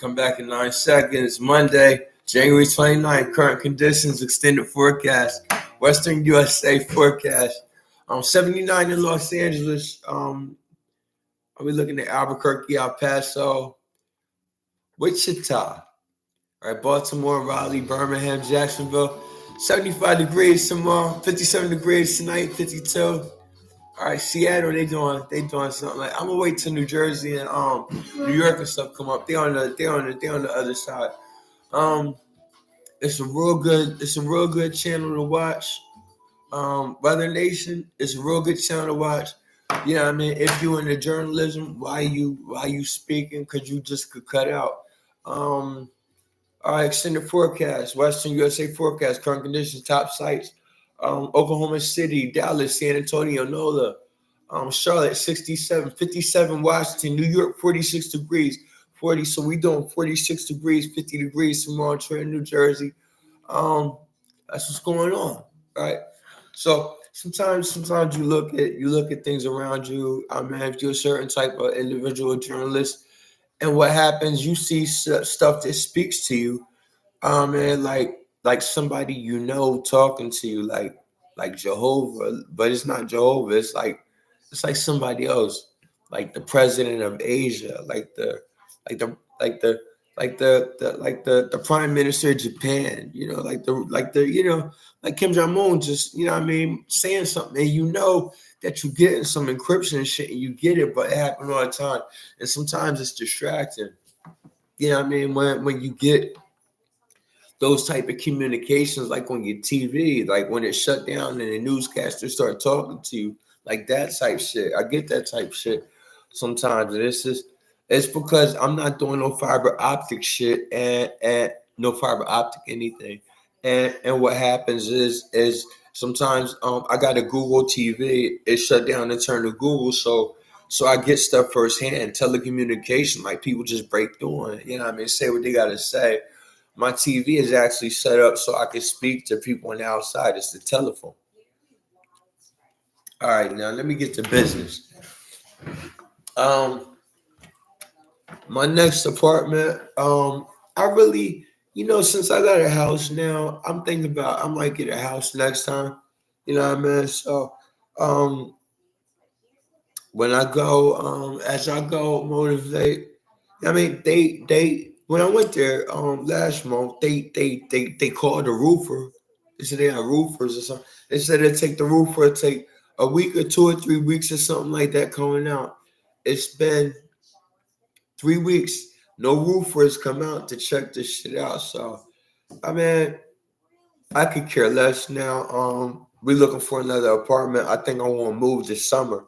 Come back in 9 seconds. Monday, January 29th. Current conditions, extended forecast. Western USA forecast. 79 in Los Angeles. Are we looking at Albuquerque, El Paso, Wichita? All right, Baltimore, Raleigh, Birmingham, Jacksonville. 75 degrees tomorrow. 57 degrees tonight. 52. All right, Seattle, they doing something like. I'm gonna wait till New Jersey and New York and stuff come up. They on the other side. It's a real good channel to watch. Weather Nation is a real good channel to watch. You know what I mean? If you in the journalism, why you speaking? Cause you just could cut out. All right, extended forecast, Western USA forecast, current conditions, top sites. Oklahoma City, Dallas, San Antonio, NOLA, Charlotte, 67, 57, Washington, New York, 46 degrees, 40. So we doing 46 degrees, 50 degrees tomorrow, Trenton, New Jersey. That's what's going on, right? So sometimes you look at things around you. I mean, if you're a certain type of individual journalist, and what happens, you see stuff that speaks to you. And like somebody talking to you, like Jehovah, but it's not Jehovah. It's like somebody else, like the president of Asia, like the prime minister of Japan. Like Kim Jong-un, just what I mean, saying something, and that you're getting some encryption and shit, and you get it, but it happens all the time, and sometimes it's distracting. You know what I mean? When you get those type of communications, like on your TV, like when it's shut down and the newscasters start talking to you, like that type shit. I get that type shit sometimes, and it's because I'm not doing no fiber optic shit and no fiber optic anything. And what happens is sometimes I got a Google TV, it's shut down and turned to Google, so I get stuff firsthand, telecommunication, like people just break through it, what I mean, say what they gotta say. My TV is actually set up so I can speak to people on the outside. It's the telephone. All right, now let me get to business. My next apartment, I really, since I got a house now, I'm thinking about I might get a house next time. You know what I mean? So, when I go, as I go motivate, I mean they when I went there last month, they called the roofer. They said they had roofers or something. They said it'd take the roofer, it'd take a week or 2 or 3 weeks or something like that coming out. It's been 3 weeks. No roofers come out to check this shit out. So I mean, I could care less now. We're looking for another apartment. I think I want to move this summer.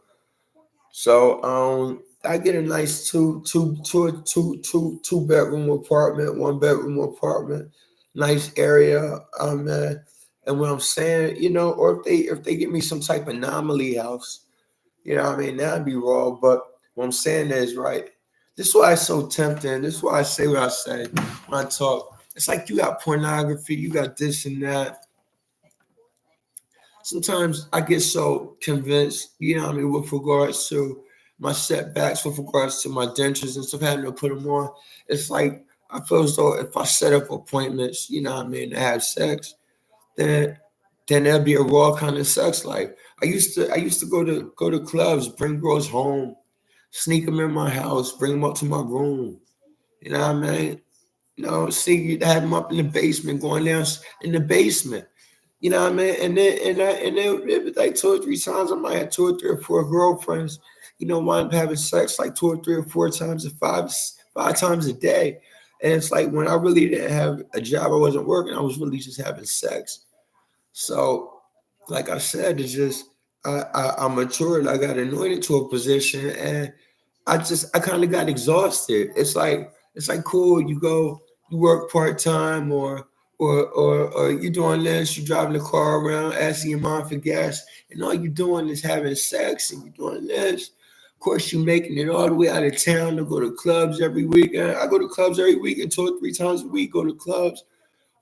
So I get a nice two bedroom apartment, 1 bedroom apartment, nice area. And what I'm saying, or if they give me some type of anomaly house, what I mean, that'd be raw. But what I'm saying is, right, this is why it's so tempting. This is why I say what I say when I talk. It's like you got pornography, you got this and that. Sometimes I get so convinced, what I mean, with regards to my setbacks, with regards to my dentures and stuff, having to put them on. It's like I feel as though if I set up appointments, what I mean, to have sex, then there'll be a raw kind of sex life. I used to go to clubs, bring girls home, sneak them in my house, bring them up to my room. You know what I mean? See, you have them up in the basement, going down in the basement. You know what I mean? And then it was like 2 or 3 times. I might have 2 or 3 or 4 girlfriends, wind up having sex like 2 or 3 or 4 times, or five times a day. And it's like when I really didn't have a job, I wasn't working, I was really just having sex. So, like I said, it's just I matured, I got anointed to a position, and I kind of got exhausted. It's like cool, you work part-time or you doing this, you driving the car around, asking your mom for gas, and all you doing is having sex, and you doing this. Of course, you making it all the way out of town to go to clubs every weekend. I go to clubs every weekend, 2 or 3 times a week, go to clubs.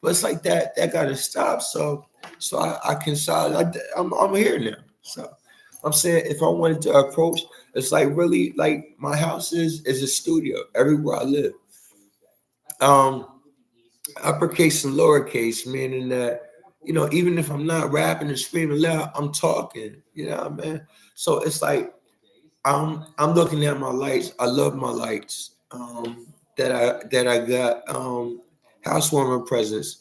But it's like that gotta stop. So I can solve. I'm here now. So I'm saying if I wanted to approach, it's like really like my house is a studio everywhere I live. Um, uppercase and lowercase, meaning that, even if I'm not rapping and screaming loud, I'm talking. You know what I mean? So it's like I'm looking at my lights. I love my lights. That I got housewarming presents.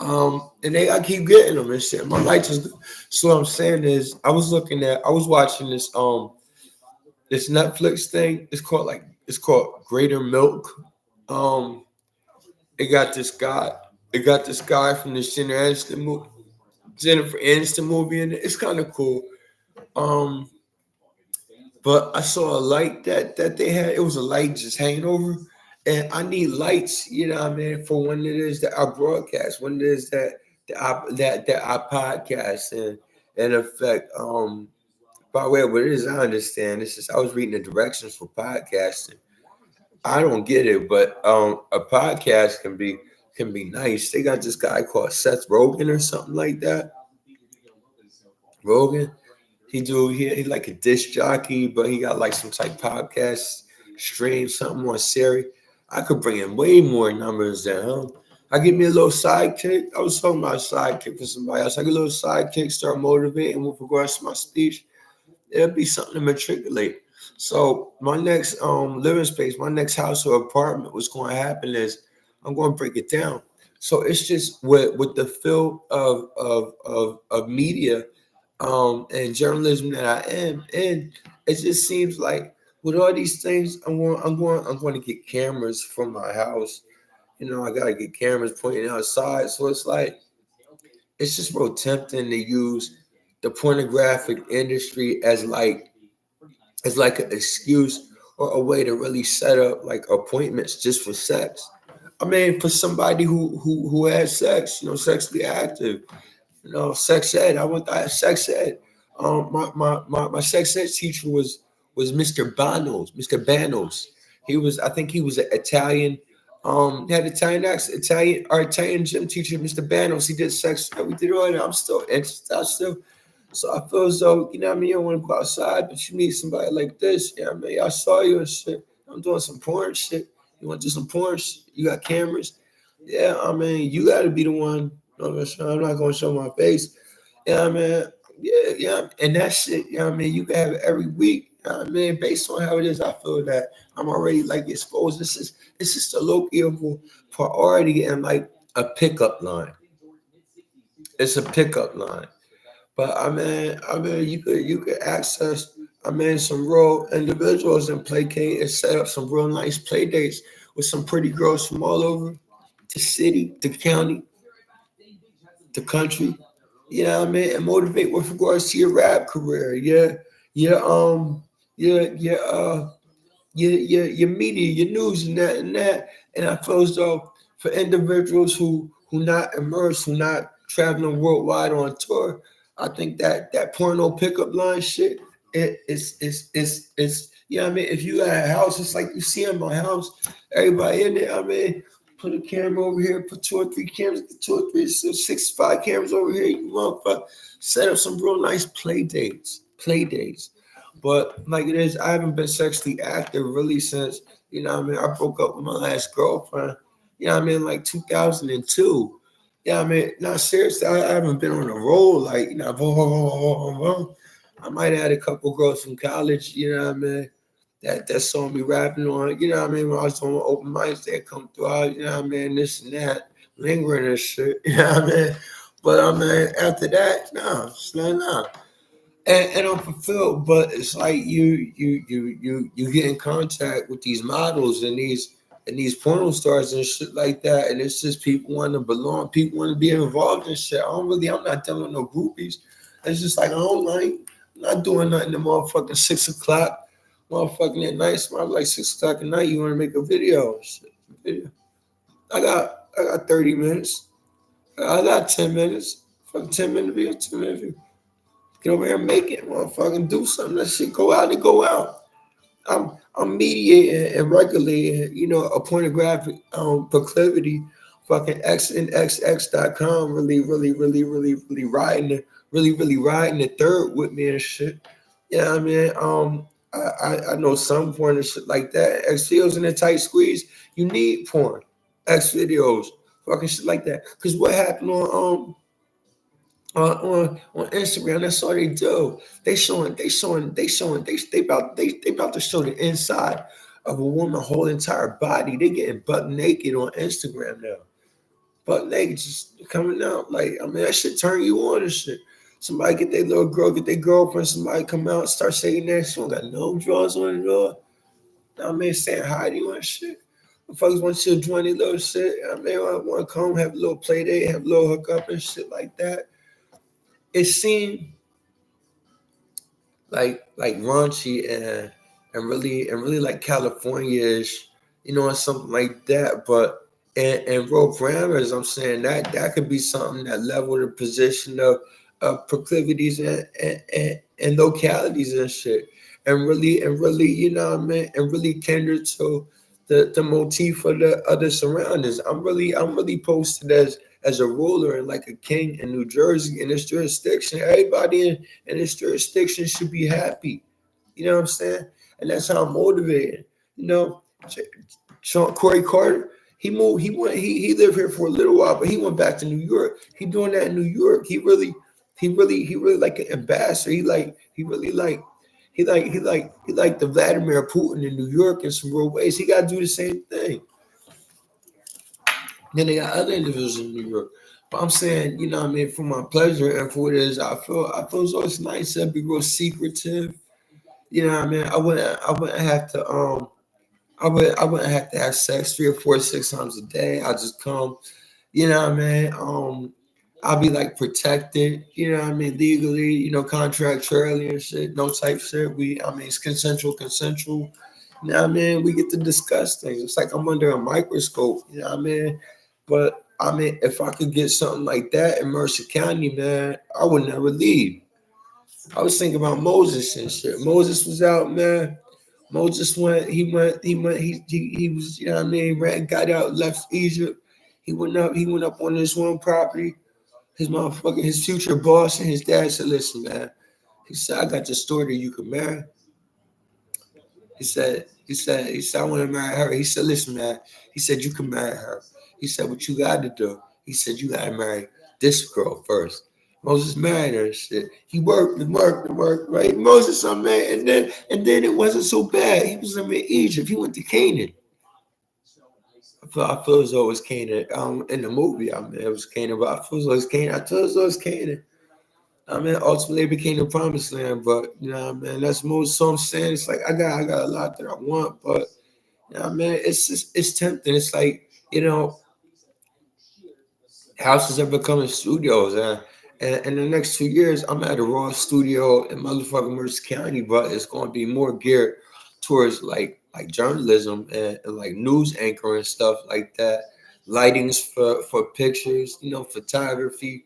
And I keep getting them and shit. My lights is good. So what I'm saying is, I was watching this Netflix thing. It's called Greater Milk. Um, it got this guy. It got this guy from the Jennifer Aniston movie in it. It's kind of cool. Um, but I saw a light that they had. It was a light just hanging over, and I need lights. You know what I mean? For when it is that I broadcast, when it is that I podcast, and in effect, by the way, what it is, I understand. This is I was reading the directions for podcasting. I don't get it, but a podcast can be nice. They got this guy called Seth Rogen or something like that. Rogan. He like a disc jockey, but he got like some type podcast stream, something on Siri. I could bring in way more numbers than him. I give me a little sidekick. I was talking about sidekick for somebody else. I get a little sidekick, start motivating with regards to my speech. It'll be something to matriculate. So my next living space, my next house or apartment, what's going to happen is I'm going to break it down. So it's just with the field of media and journalism that I am in, it just seems like with all these things, I'm going to get cameras from my house. I gotta get cameras pointing outside. So it's just real tempting to use the pornographic industry as like an excuse or a way to really set up like appointments just for sex. I mean, for somebody who has sex, sexually active, sex ed. I had sex ed. My sex ed teacher was Mr. Banos, Mr. Banos. I think he was an Italian. He had Italian accent, our Italian gym teacher, Mr. Banos. He did sex ed. We did all that. I'm still interested. So I feel as though, what I mean, you don't want to go outside, but you need somebody like this. Yeah, I mean, I saw you and shit. I'm doing some porn shit. You want to do some porn shit? You got cameras? Yeah, I mean, you got to be the one. I'm not going to show my face. Yeah, I mean, yeah. And that shit, I mean, you can have it every week. I mean, based on how it is, I feel that I'm already like exposed. It's just a local priority and like a pickup line. It's a pickup line. But I mean, you could access, some real individuals and placate and set up some real nice play dates with some pretty girls from all over the city, the county, the country. You know what I mean? And motivate with regards to your rap career. Your your media, your news, and that and that. And I feel as though for individuals who not immersed, who not traveling worldwide on tour, I think that porno pickup line shit, it's I mean, if you got a house, it's like you see in my house, everybody in there. I mean, put a camera over here, put two or three cameras, six, five cameras over here. You motherfucker, set up some real nice play dates. But like it is, I haven't been sexually active really since, I broke up with my last girlfriend, like 2002. Yeah, I mean, not seriously, I haven't been on a roll like, I might have had a couple girls from college, that saw me rapping on, when I was on open mics, they come through, this and that, lingering and shit, But I mean, after that, no, it's like, no. And I'm fulfilled, but it's like you get in contact with these models and these porno stars and shit like that, and it's just people want to belong, people want to be involved in shit. I'm not dealing with no groupies. It's just like I'm not doing nothing to motherfucking 6 o'clock, motherfucking at night. It's like 6 o'clock at night. You want to make a video? Shit, video. I got 30 minutes. I got 10 minutes. Fucking 10 minute video, 10 minute video. Get over here and make it, motherfucking do something. That shit go out and go out. I'm mediating and regulating, a pornographic proclivity. Fucking xnxx.com really riding the third with me and shit. Yeah, I mean, I know some porn and shit like that. X feels in a tight squeeze. You need porn. X videos, fucking shit like that. Cause what happened on Instagram, that's all they do. They about to show the inside of a woman whole entire body. They getting butt naked on Instagram now. Butt naked just coming out. Like, I mean, that shit turn you on and shit. Somebody get their little girl, get their girlfriend, somebody come out and start shaking that shit. Don't got no drawers on it all. I mean, saying hi to you and shit. Folks want you to join their little shit. I mean, I want to come have a little play date, have a little hookup and shit like that. It seemed like raunchy and really like California-ish, and something like that. But in real parameters, I'm saying that could be something that level the position of proclivities and localities and shit, and really, what I mean, and really tender to the motif of the other surroundings. I'm really posted as a ruler and like a king in New Jersey in this jurisdiction. Everybody in this jurisdiction should be happy. You know what I'm saying? And that's how I'm motivated. You know, Corey Carter, he moved, he lived here for a little while, but he went back to New York. He doing that in New York. He really like an ambassador. He like the Vladimir Putin in New York in some real ways. He got to do the same thing. Then they got other individuals in New York. But I'm saying, what I mean, for my pleasure and for what it is, I feel as though it's nice to be real secretive. You know what I mean? I wouldn't have to I wouldn't have to have sex 3 or 4, 6 times a day. I just come, you know what I mean? I'll be like protected, you know what I mean, legally, contractually and shit, no type shit. It's consensual. You know what I mean? We get to discuss things. It's like I'm under a microscope, you know what I mean? But I mean, if I could get something like that in Mercer County, man, I would never leave. I was thinking about Moses and shit. Moses was out, man. Moses he was, you know what I mean, ran, got out, left Egypt. He went up on this one property. His future boss and his dad said, listen, man. He said, I got this daughter you can marry. I want to marry her. He said, listen, man. He said, you can marry her. He said, what you got to do? He said, you got to marry this girl first. Moses married her and shit. He worked, right? Moses, I man, and then it wasn't so bad. He was in Egypt. He went to Canaan. I feel as though it was Canaan. In the movie, I mean, it was Canaan, but I feel as though it was Canaan. I feel as though it was Canaan. I mean, ultimately it became the promised land, but that's most. So I'm saying it's like I got a lot that I want, but it's tempting. It's like houses are becoming studios, and in the next 2 years, I'm at a raw studio in motherfucking Mercer County, but it's going to be more geared towards like journalism and like news anchor and stuff like that. Lightings for pictures, photography,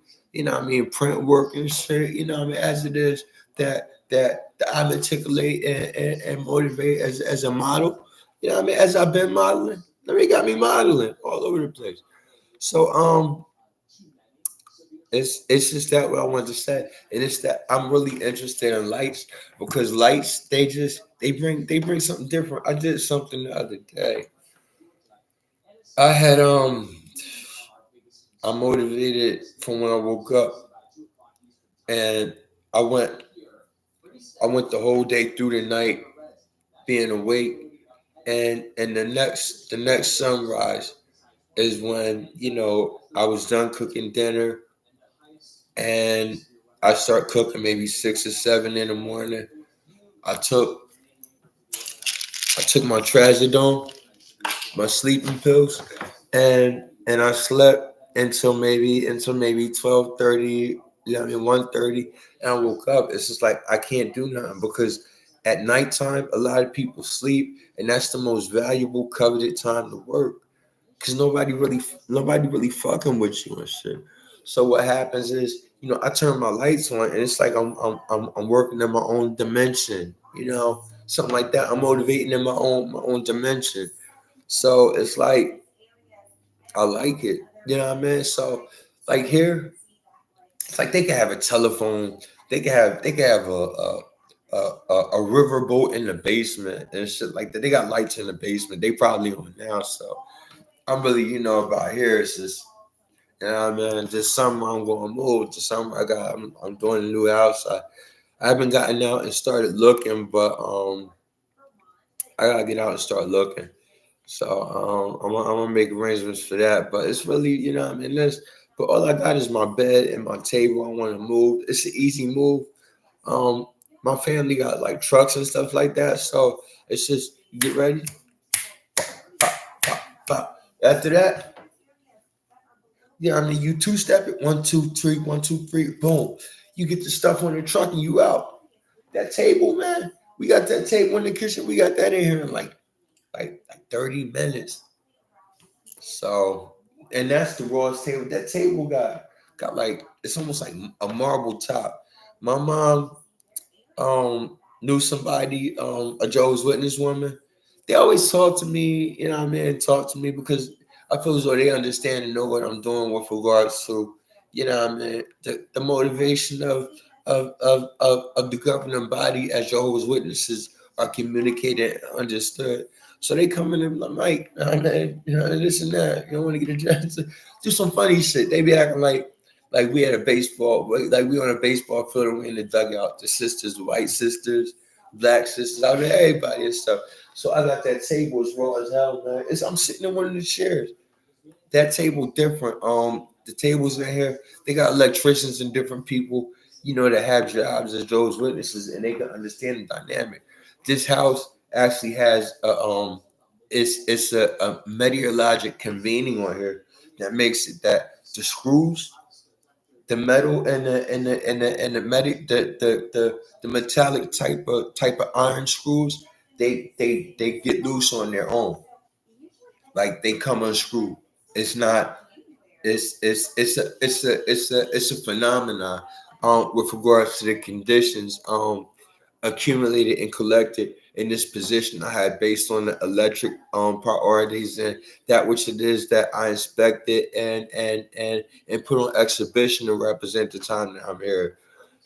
print work and shit, as it is that I articulate and motivate as a model, as I've been modeling. Got me modeling all over the place. So it's just that what I wanted to say, and it's that I'm really interested in lights because lights they bring something different. I did something the other day. I had I'm motivated from when I woke up, and I went I went the whole day through the night being awake, and the next sunrise is when I was done cooking dinner, and I start cooking maybe 6 or 7 in the morning. I took I took my trazodone, my sleeping pills, and I slept until maybe 12:30, 1:30, and I woke up. It's just like I can't do nothing because at nighttime a lot of people sleep, and that's the most valuable, coveted time to work because nobody really fucking with you and shit. So what happens is, I turn my lights on, and it's like I'm working in my own dimension, something like that. I'm motivating in my own dimension. So it's like I like it, you know what I mean. So like here, it's like they can have a telephone, they can have a riverboat in the basement and shit like that. They got lights in the basement. They probably on now, so I'm really, about here. It's just, just something I'm going to move to something I'm doing a new house. I haven't gotten out and started looking, but I gotta get out and start looking. So I'm gonna make arrangements for that. But it's really, this. But all I got is my bed and my table. I want to move. It's an easy move. Um, my family got like trucks and stuff like that. So it's just you get ready. Pop, pop, pop. After that, you two step it. 1, 2, 3, 1, 2, 3, boom. You get the stuff on the truck and you out. That table, man. We got that table in the kitchen. We got that in here in like 30 minutes. So, and that's the rawest table. That table got like it's almost like a marble top. My mom knew somebody, a Jehovah's Witness woman. They always talk to me, talk to me because I feel as though they understand and know what I'm doing with regards to, the motivation of the governing body as Jehovah's Witnesses are communicated and understood. So they come in and like, this and that. You don't want to get a chance to do some funny shit. They be acting like we had a baseball, like we on a baseball field and we in the dugout. The sisters, the white sisters, black sisters, out there, everybody and stuff. So I got that table as raw as hell, man. I'm sitting in one of the chairs. That table different. The tables in here, they got electricians and different people, that have jobs as Jehovah's Witnesses, and they can understand the dynamic. This house actually has it's a meteorologic convening on here that makes it that the screws, the metal and the metallic type of iron screws, they get loose on their own, like they come unscrewed. It's not. It's a phenomenon with regards to the conditions accumulated and collected in this position I had based on the electric priorities and that which it is that I inspected and put on exhibition to represent the time that I'm here.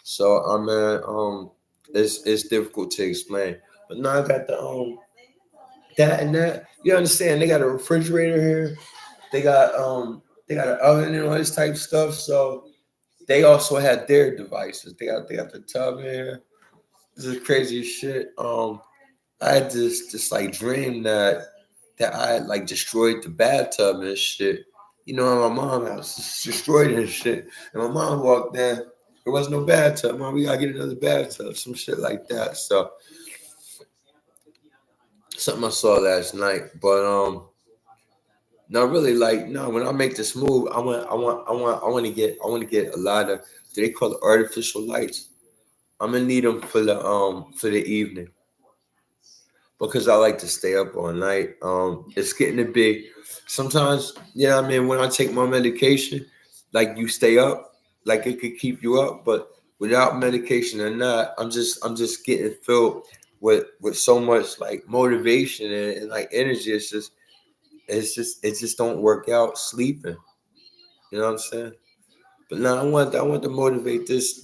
So it's difficult to explain. But now I got the that and that. You understand? They got a refrigerator here. They got an oven and all this type of stuff. So they also had their devices. They got the tub here. This is crazy as shit. I had this like dream that I had like destroyed the bathtub and shit. And my mom house destroyed it and shit. And my mom walked in. There was no bathtub. Mom, we gotta get another bathtub, some shit like that. So something I saw last night. But no, really, like no. When I make this move, I want to get a lot of. They call it artificial lights. I'm gonna need them for the evening because I like to stay up all night. It's getting to be sometimes. When I take my medication, like you stay up, like it could keep you up, but without medication or not, I'm just getting filled with so much like motivation and like energy. It just don't work out sleeping. You know what I'm saying? But now I want to motivate this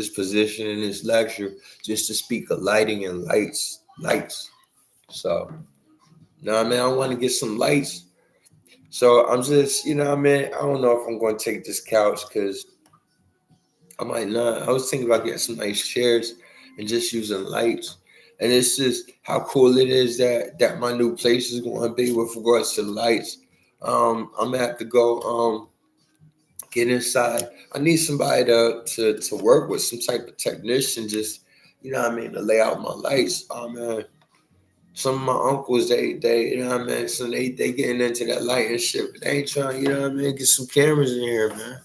position in this lecture just to speak of lighting and lights. So now I want to get some lights. So I'm just I don't know if I'm going to take this couch because I might not. I was thinking about getting some nice chairs and just using lights. And it's just how cool it is that my new place is going to be with regards to the lights. I'm gonna have to go get inside. I need somebody to work with, some type of technician, just to lay out my lights. Some of my uncles, they so they getting into that light and shit, but they ain't trying, get some cameras in here, man.